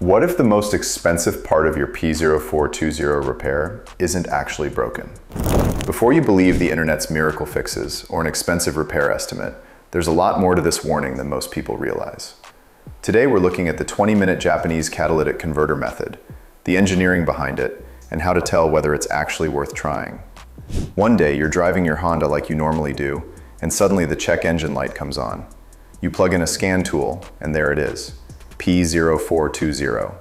What if the most expensive part of your P0420 repair isn't actually broken? Before you believe the internet's miracle fixes or an expensive repair estimate, there's a lot more to this warning than most people realize. Today we're looking at the 20-minute Japanese catalytic converter method, the engineering behind it, and how to tell whether it's actually worth trying. One day you're driving your Honda like you normally do, and suddenly the check engine light comes on. You plug in a scan tool, and there it is. P0420.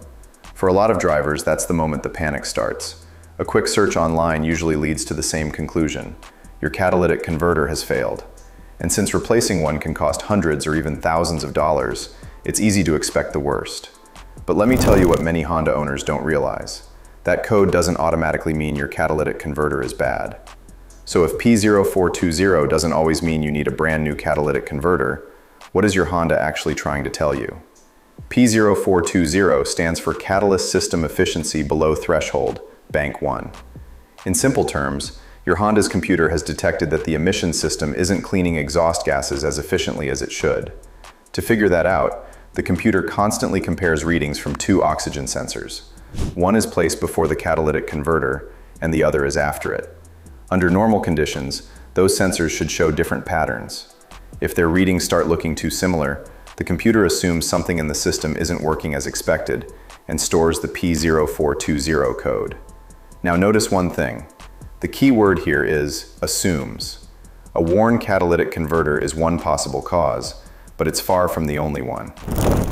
For a lot of drivers, that's the moment the panic starts. A quick search online usually leads to the same conclusion. Your catalytic converter has failed. And since replacing one can cost hundreds or even thousands of dollars, it's easy to expect the worst. But let me tell you what many Honda owners don't realize. That code doesn't automatically mean your catalytic converter is bad. So if P0420 doesn't always mean you need a brand new catalytic converter, what is your Honda actually trying to tell you? P0420 stands for Catalyst System Efficiency Below Threshold, Bank 1. In simple terms, your Honda's computer has detected that the emission system isn't cleaning exhaust gases as efficiently as it should. To figure that out, the computer constantly compares readings from two oxygen sensors. One is placed before the catalytic converter, and the other is after it. Under normal conditions, those sensors should show different patterns. If their readings start looking too similar, the computer assumes something in the system isn't working as expected and stores the P0420 code. Now notice one thing. The key word here is assumes. A worn catalytic converter is one possible cause, but it's far from the only one.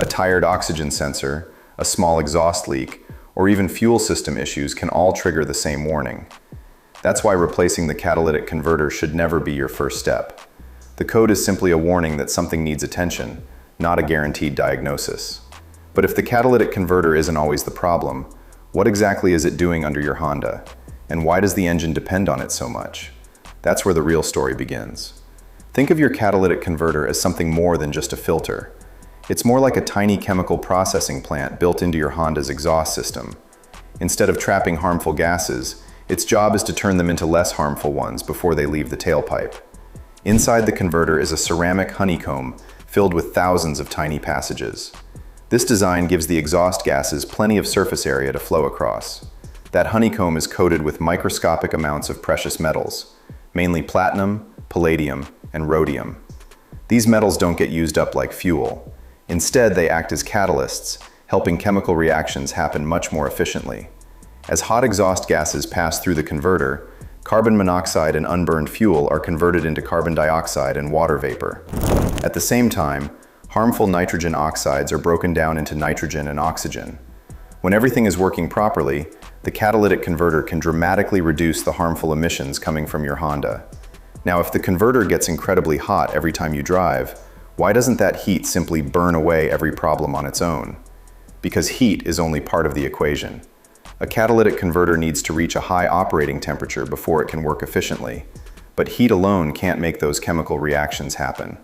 A tired oxygen sensor, a small exhaust leak, or even fuel system issues can all trigger the same warning. That's why replacing the catalytic converter should never be your first step. The code is simply a warning that something needs attention, not a guaranteed diagnosis. But if the catalytic converter isn't always the problem, what exactly is it doing under your Honda? And why does the engine depend on it so much? That's where the real story begins. Think of your catalytic converter as something more than just a filter. It's more like a tiny chemical processing plant built into your Honda's exhaust system. Instead of trapping harmful gases, its job is to turn them into less harmful ones before they leave the tailpipe. Inside the converter is a ceramic honeycomb filled with thousands of tiny passages. This design gives the exhaust gases plenty of surface area to flow across. That honeycomb is coated with microscopic amounts of precious metals, mainly platinum, palladium, and rhodium. These metals don't get used up like fuel. Instead, they act as catalysts, helping chemical reactions happen much more efficiently. As hot exhaust gases pass through the converter, carbon monoxide and unburned fuel are converted into carbon dioxide and water vapor. At the same time, harmful nitrogen oxides are broken down into nitrogen and oxygen. When everything is working properly, the catalytic converter can dramatically reduce the harmful emissions coming from your Honda. Now, if the converter gets incredibly hot every time you drive, why doesn't that heat simply burn away every problem on its own? Because heat is only part of the equation. A catalytic converter needs to reach a high operating temperature before it can work efficiently. But heat alone can't make those chemical reactions happen.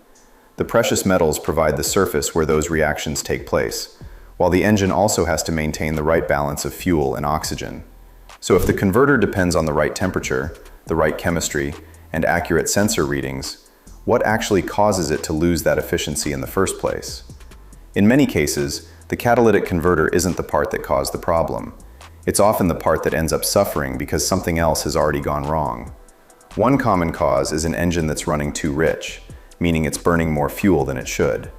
The precious metals provide the surface where those reactions take place, while the engine also has to maintain the right balance of fuel and oxygen. So if the converter depends on the right temperature, the right chemistry, and accurate sensor readings, what actually causes it to lose that efficiency in the first place? In many cases, the catalytic converter isn't the part that caused the problem. It's often the part that ends up suffering because something else has already gone wrong. One common cause is an engine that's running too rich, meaning it's burning more fuel than it should.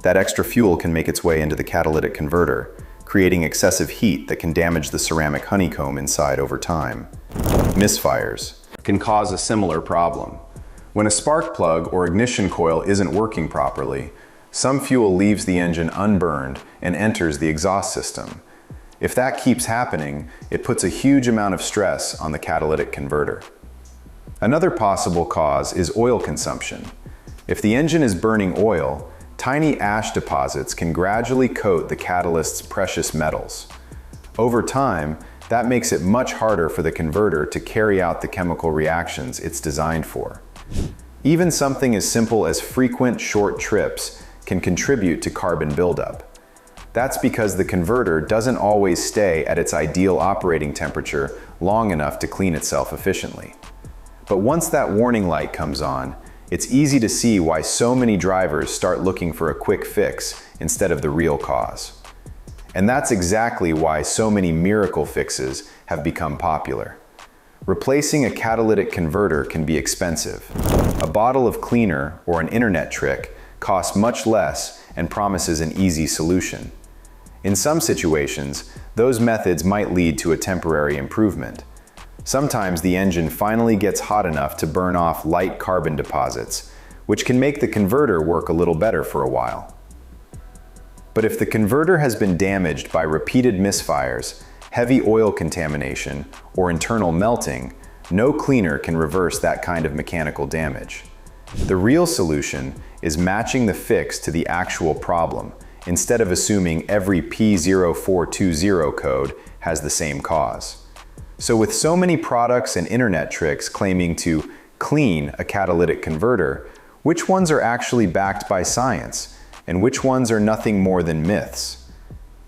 That extra fuel can make its way into the catalytic converter, creating excessive heat that can damage the ceramic honeycomb inside over time. Misfires can cause a similar problem. When a spark plug or ignition coil isn't working properly, some fuel leaves the engine unburned and enters the exhaust system. If that keeps happening, it puts a huge amount of stress on the catalytic converter. Another possible cause is oil consumption. If the engine is burning oil, tiny ash deposits can gradually coat the catalyst's precious metals. Over time, that makes it much harder for the converter to carry out the chemical reactions it's designed for. Even something as simple as frequent short trips can contribute to carbon buildup. That's because the converter doesn't always stay at its ideal operating temperature long enough to clean itself efficiently. But once that warning light comes on, it's easy to see why so many drivers start looking for a quick fix instead of the real cause. And that's exactly why so many miracle fixes have become popular. Replacing a catalytic converter can be expensive. A bottle of cleaner or an internet trick costs much less and promises an easy solution. In some situations, those methods might lead to a temporary improvement. Sometimes the engine finally gets hot enough to burn off light carbon deposits, which can make the converter work a little better for a while. But if the converter has been damaged by repeated misfires, heavy oil contamination, or internal melting, no cleaner can reverse that kind of mechanical damage. The real solution is matching the fix to the actual problem, instead of assuming every P0420 code has the same cause. So with so many products and internet tricks claiming to clean a catalytic converter, which ones are actually backed by science, and which ones are nothing more than myths?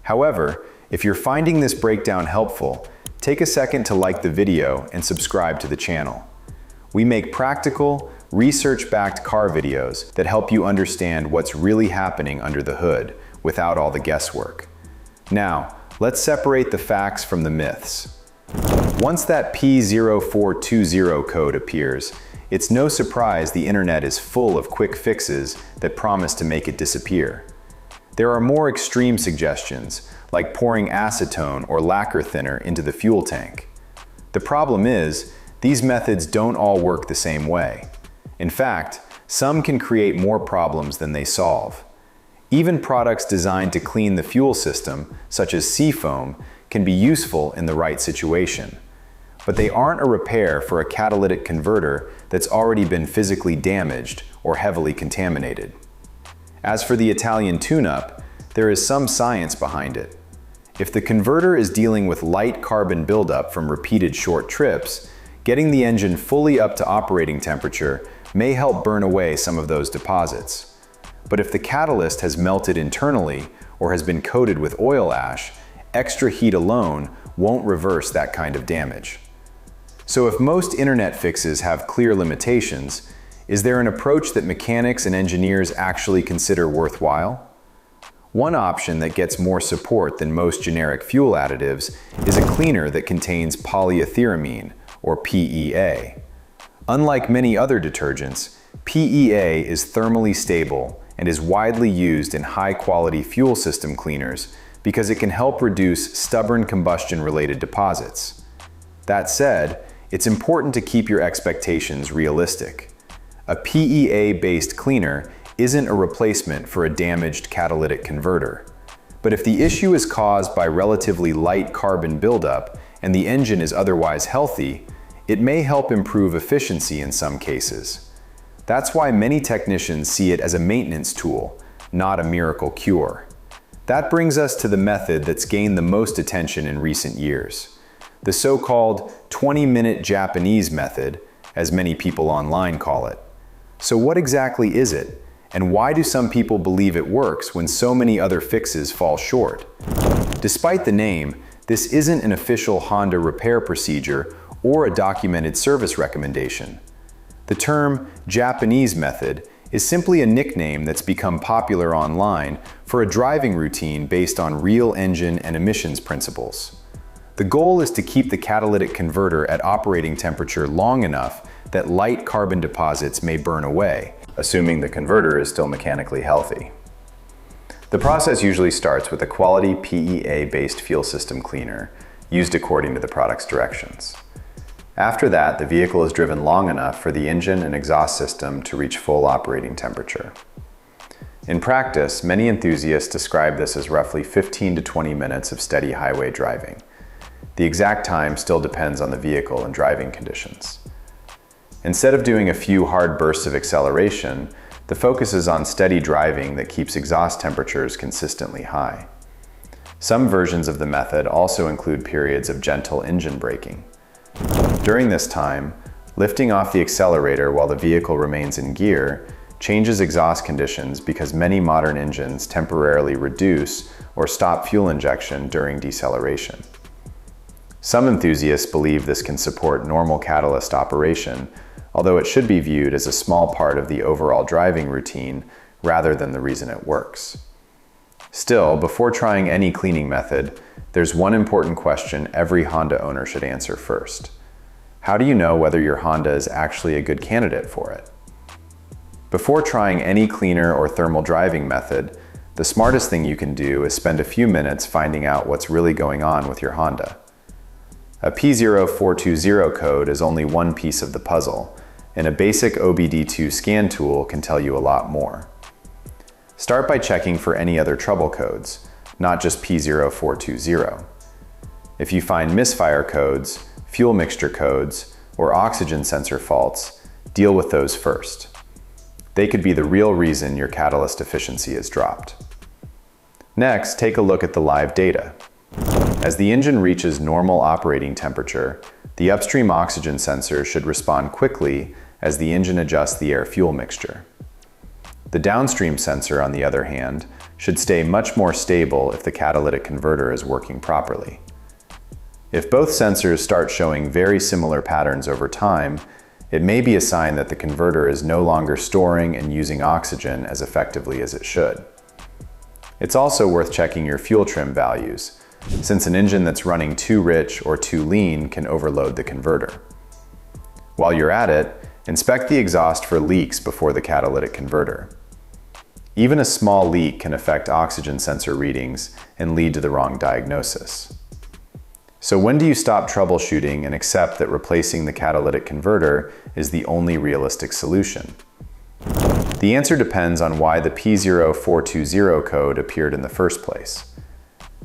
However, if you're finding this breakdown helpful, take a second to like the video and subscribe to the channel. We make practical, research-backed car videos that help you understand what's really happening under the hood without all the guesswork. Now, let's separate the facts from the myths. Once that P0420 code appears, it's no surprise the internet is full of quick fixes that promise to make it disappear. There are more extreme suggestions, like pouring acetone or lacquer thinner into the fuel tank. The problem is, these methods don't all work the same way. In fact, some can create more problems than they solve. Even products designed to clean the fuel system, such as seafoam, can be useful in the right situation. But they aren't a repair for a catalytic converter that's already been physically damaged or heavily contaminated. As for the Italian tune-up, there is some science behind it. If the converter is dealing with light carbon buildup from repeated short trips, getting the engine fully up to operating temperature may help burn away some of those deposits. But if the catalyst has melted internally or has been coated with oil ash, extra heat alone won't reverse that kind of damage. So if most internet fixes have clear limitations, is there an approach that mechanics and engineers actually consider worthwhile? One option that gets more support than most generic fuel additives is a cleaner that contains polyethyramine, or PEA. Unlike many other detergents, PEA is thermally stable and is widely used in high-quality fuel system cleaners because it can help reduce stubborn combustion-related deposits. That said, it's important to keep your expectations realistic. A PEA-based cleaner isn't a replacement for a damaged catalytic converter. But if the issue is caused by relatively light carbon buildup and the engine is otherwise healthy, it may help improve efficiency in some cases. That's why many technicians see it as a maintenance tool, not a miracle cure. That brings us to the method that's gained the most attention in recent years. The so-called 20-minute Japanese method, as many people online call it. So what exactly is it? And why do some people believe it works when so many other fixes fall short? Despite the name, this isn't an official Honda repair procedure or a documented service recommendation. The term Japanese method is simply a nickname that's become popular online for a driving routine based on real engine and emissions principles. The goal is to keep the catalytic converter at operating temperature long enough that light carbon deposits may burn away, assuming the converter is still mechanically healthy. The process usually starts with a quality PEA-based fuel system cleaner, used according to the product's directions. After that, the vehicle is driven long enough for the engine and exhaust system to reach full operating temperature. In practice, many enthusiasts describe this as roughly 15 to 20 minutes of steady highway driving. The exact time still depends on the vehicle and driving conditions. Instead of doing a few hard bursts of acceleration, the focus is on steady driving that keeps exhaust temperatures consistently high. Some versions of the method also include periods of gentle engine braking. During this time, lifting off the accelerator while the vehicle remains in gear changes exhaust conditions because many modern engines temporarily reduce or stop fuel injection during deceleration. Some enthusiasts believe this can support normal catalyst operation, although it should be viewed as a small part of the overall driving routine rather than the reason it works. Still, before trying any cleaning method, there's one important question every Honda owner should answer first. How do you know whether your Honda is actually a good candidate for it? Before trying any cleaner or thermal driving method, the smartest thing you can do is spend a few minutes finding out what's really going on with your Honda. A P0420 code is only one piece of the puzzle, and a basic OBD2 scan tool can tell you a lot more. Start by checking for any other trouble codes, not just P0420. If you find misfire codes, fuel mixture codes, or oxygen sensor faults, deal with those first. They could be the real reason your catalyst efficiency is dropped. Next, take a look at the live data. As the engine reaches normal operating temperature, the upstream oxygen sensor should respond quickly as the engine adjusts the air-fuel mixture. The downstream sensor, on the other hand, should stay much more stable if the catalytic converter is working properly. If both sensors start showing very similar patterns over time, it may be a sign that the converter is no longer storing and using oxygen as effectively as it should. It's also worth checking your fuel trim values, since an engine that's running too rich or too lean can overload the converter. While you're at it, inspect the exhaust for leaks before the catalytic converter. Even a small leak can affect oxygen sensor readings and lead to the wrong diagnosis. So when do you stop troubleshooting and accept that replacing the catalytic converter is the only realistic solution? The answer depends on why the P0420 code appeared in the first place.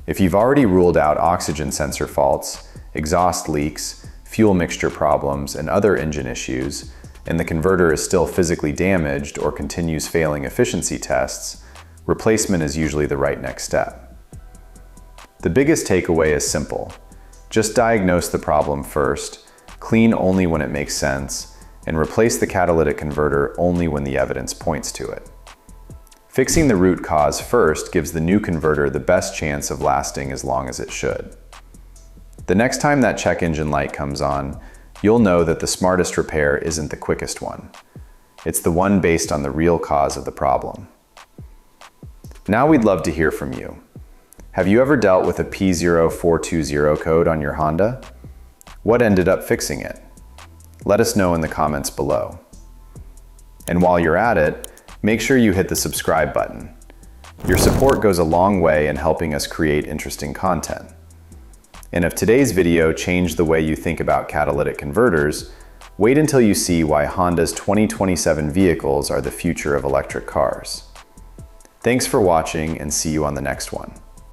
If you've already ruled out oxygen sensor faults, exhaust leaks, fuel mixture problems, and other engine issues, and the converter is still physically damaged or continues failing efficiency tests, replacement is usually the right next step. The biggest takeaway is simple. Just diagnose the problem first, clean only when it makes sense, and replace the catalytic converter only when the evidence points to it. Fixing the root cause first gives the new converter the best chance of lasting as long as it should. The next time that check engine light comes on, you'll know that the smartest repair isn't the quickest one. It's the one based on the real cause of the problem. Now we'd love to hear from you. Have you ever dealt with a P0420 code on your Honda? What ended up fixing it? Let us know in the comments below. And while you're at it, make sure you hit the subscribe button. Your support goes a long way in helping us create interesting content. And if today's video changed the way you think about catalytic converters, wait until you see why Honda's 2027 vehicles are the future of electric cars. Thanks for watching, and see you on the next one.